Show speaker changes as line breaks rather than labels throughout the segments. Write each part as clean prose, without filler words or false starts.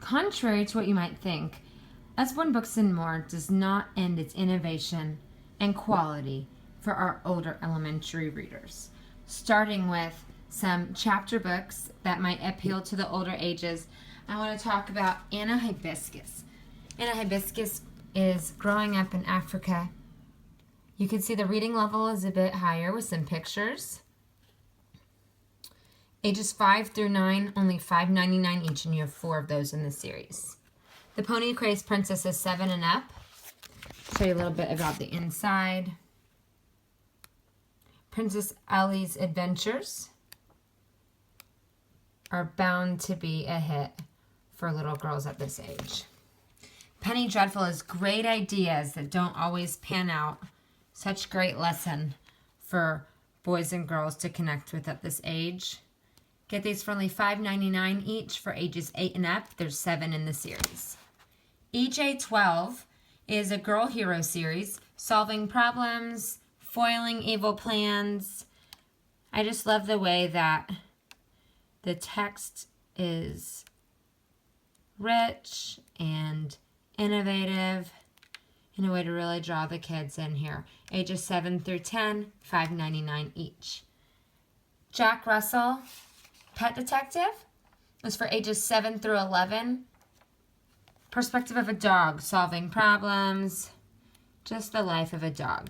contrary to what you might think, Usborne Books and More does not end its innovation and quality for our older elementary readers. Starting with some chapter books that might appeal to the older ages, I want to talk about Anna Hibiscus. Anna Hibiscus is growing up in Africa. You can see the reading level is a bit higher with some pictures. Ages 5 through 9, only $5.99 each, and you have 4 of those in the series. The Pony Crazed Princess is 7 and up. Show you a little bit about the inside. Princess Ellie's Adventures are bound to be a hit for little girls at this age. Penny Dreadful is great ideas that don't always pan out. Such great lesson for boys and girls to connect with at this age. Get these for only $5.99 each for ages 8 and up. There's 7 in the series. EJ12 is a girl hero series, solving problems, foiling evil plans. I just love the way that the text is rich and innovative in a way to really draw the kids in here. Ages 7 through 10, $5.99 each. Jack Russell, Pet Detective, is for ages 7 through 11. Perspective of a dog, solving problems, just the life of a dog.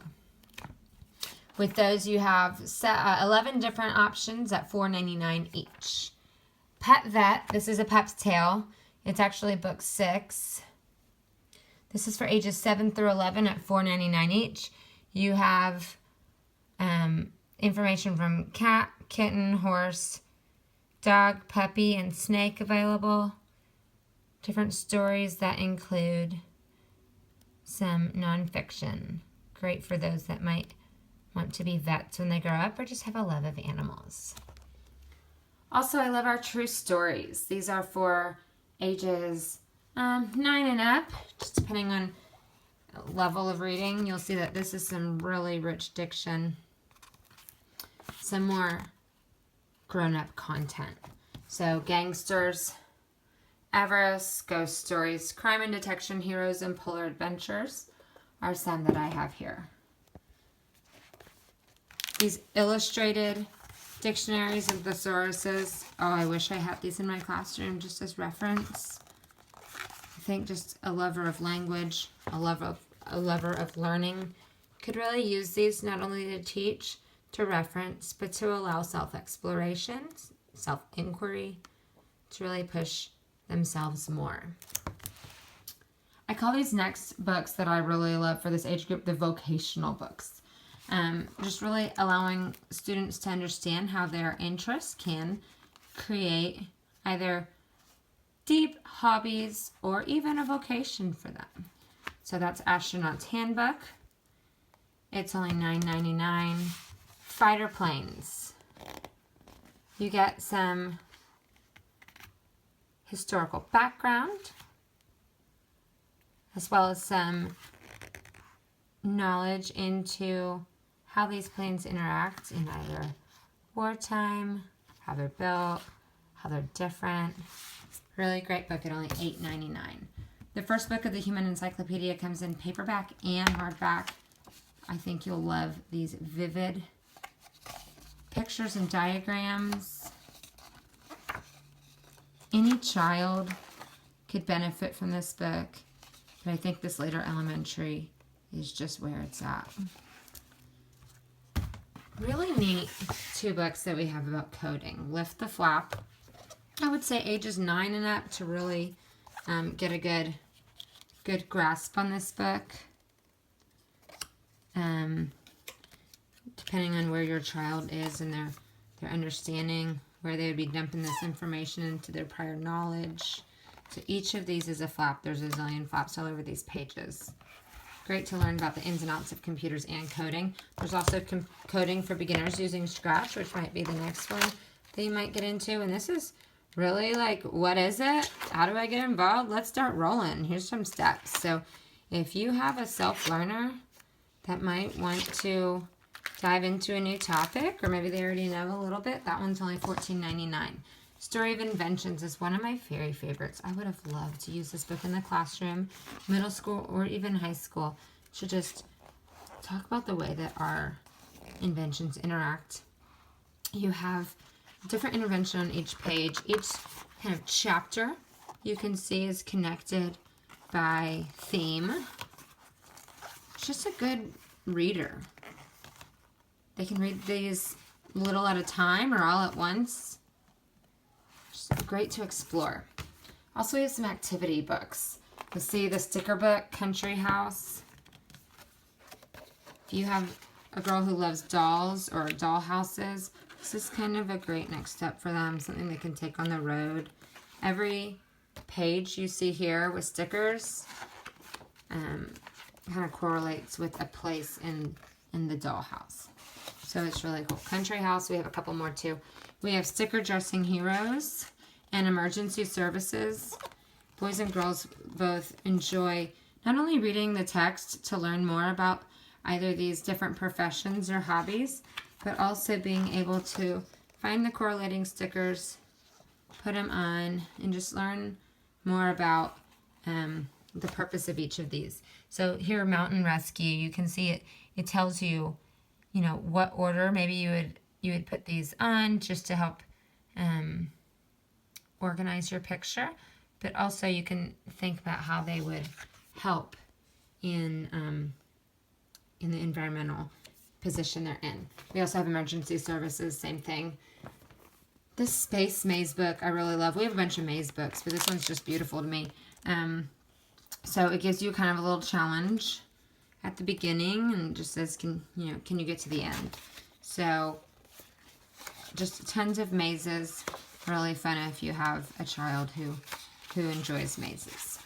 With those, you have 11 different options at $4.99 each. Pet Vet, this is A Pep's Tale. It's actually book 6. This is for ages 7 through 11 at $4.99 each. You have information from cat, kitten, horse, dog, puppy, and snake available. Different stories that include some nonfiction. Great for those that might want to be vets when they grow up or just have a love of animals. Also, I love our true stories. These are for ages 9 and up, just depending on level of reading. You'll see that this is some really rich diction. Some more grown-up content. So gangsters, Everest, ghost stories, crime and detection heroes, and polar adventures are some that I have here. These illustrated dictionaries of thesauruses. Oh, I wish I had these in my classroom just as reference. I think just a lover of language, a lover of learning could really use these not only to teach, to reference, but to allow self-exploration, self-inquiry, to really push themselves more. I call these next books that I really love for this age group the vocational books. Just really allowing students to understand how their interests can create either deep hobbies or even a vocation for them. So that's Astronaut's Handbook. It's only $9.99. Fighter Planes. You get some historical background as well as some knowledge into how these planes interact in either wartime, how they're built, how they're different. Really great book at only $8.99. The first book of the Human Encyclopedia comes in paperback and hardback. I think you'll love these vivid pictures and diagrams. Any child could benefit from this book, but I think this later elementary is just where it's at. Really neat 2 books that we have about coding. Lift the Flap. I would say ages 9 and up to really get a good grasp on this book. Depending on where your child is and their understanding, where they would be dumping this information into their prior knowledge. So each of these is a flap. There's a zillion flaps all over these pages. Great to learn about the ins and outs of computers and coding. There's also coding for beginners using Scratch, which might be the next one that you might get into. And this is really like, what is it? How do I get involved? Let's start rolling. Here's some steps. So if you have a self-learner that might want to dive into a new topic, or maybe they already know a little bit, that one's only $14.99. Story of Inventions is one of my very favorites. I would have loved to use this book in the classroom, middle school, or even high school, to just talk about the way that our inventions interact. You have different intervention on each page. Each kind of chapter you can see is connected by theme. It's just a good reader. They can read these little at a time or all at once. Just great to explore. Also, we have some activity books. You'll see the sticker book, Country House. If you have a girl who loves dolls or doll houses, this is kind of a great next step for them, something they can take on the road. Every page you see here with stickers kind of correlates with a place in the dollhouse. So it's really cool. Country House, we have a couple more too. We have Sticker Dressing Heroes and Emergency Services. Boys and girls both enjoy not only reading the text to learn more about either these different professions or hobbies, but also being able to find the correlating stickers, put them on, and just learn more about the purpose of each of these. So here, Mountain Rescue, you can see it tells you, you know, what order maybe you would put these on just to help organize your picture, but also you can think about how they would help in the environmental position they're in. We also have Emergency Services, same thing. This Space Maze book I really love. We have a bunch of maze books, but this one's just beautiful to me. So it gives you kind of a little challenge at the beginning and just says, can you get to the end? So just tons of mazes. Really fun if you have a child who enjoys mazes.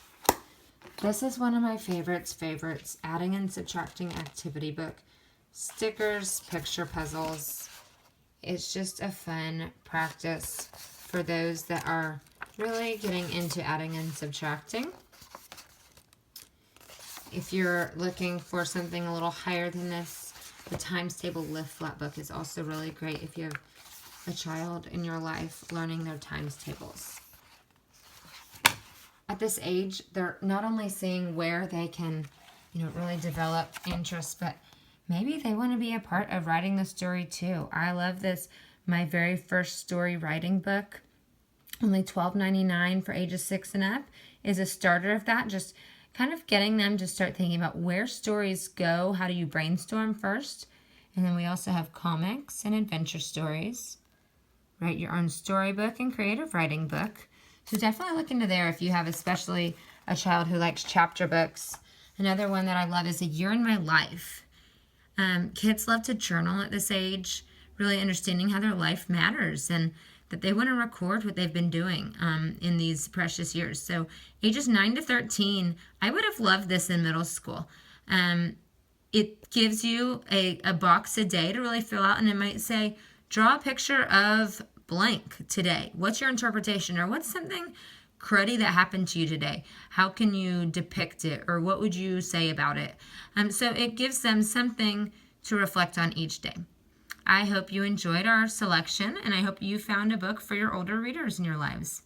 This is one of my favorites, adding and subtracting activity book. Stickers, picture puzzles. It's just a fun practice for those that are really getting into adding and subtracting. If you're looking for something a little higher than this, the Times Table Lift Flat book is also really great if you have a child in your life learning their times tables. At this age, they're not only seeing where they can, really develop interest, but maybe they want to be a part of writing the story too. I love this. My very first story writing book, only $12.99 for ages 6 and up, is a starter of that. Just kind of getting them to start thinking about where stories go. How do you brainstorm first? And then we also have comics and adventure stories. Write your own storybook and creative writing book. So definitely look into there if you have especially a child who likes chapter books. Another one that I love is A Year in My Life. Kids love to journal at this age, really understanding how their life matters and that they want to record what they've been doing in these precious years. So ages 9 to 13, I would have loved this in middle school. It gives you a box a day to really fill out, and it might say, draw a picture of blank today. What's your interpretation? Or what's something cruddy that happened to you today? How can you depict it? Or what would you say about it? So it gives them something to reflect on each day. I hope you enjoyed our selection, and I hope you found a book for your older readers in your lives.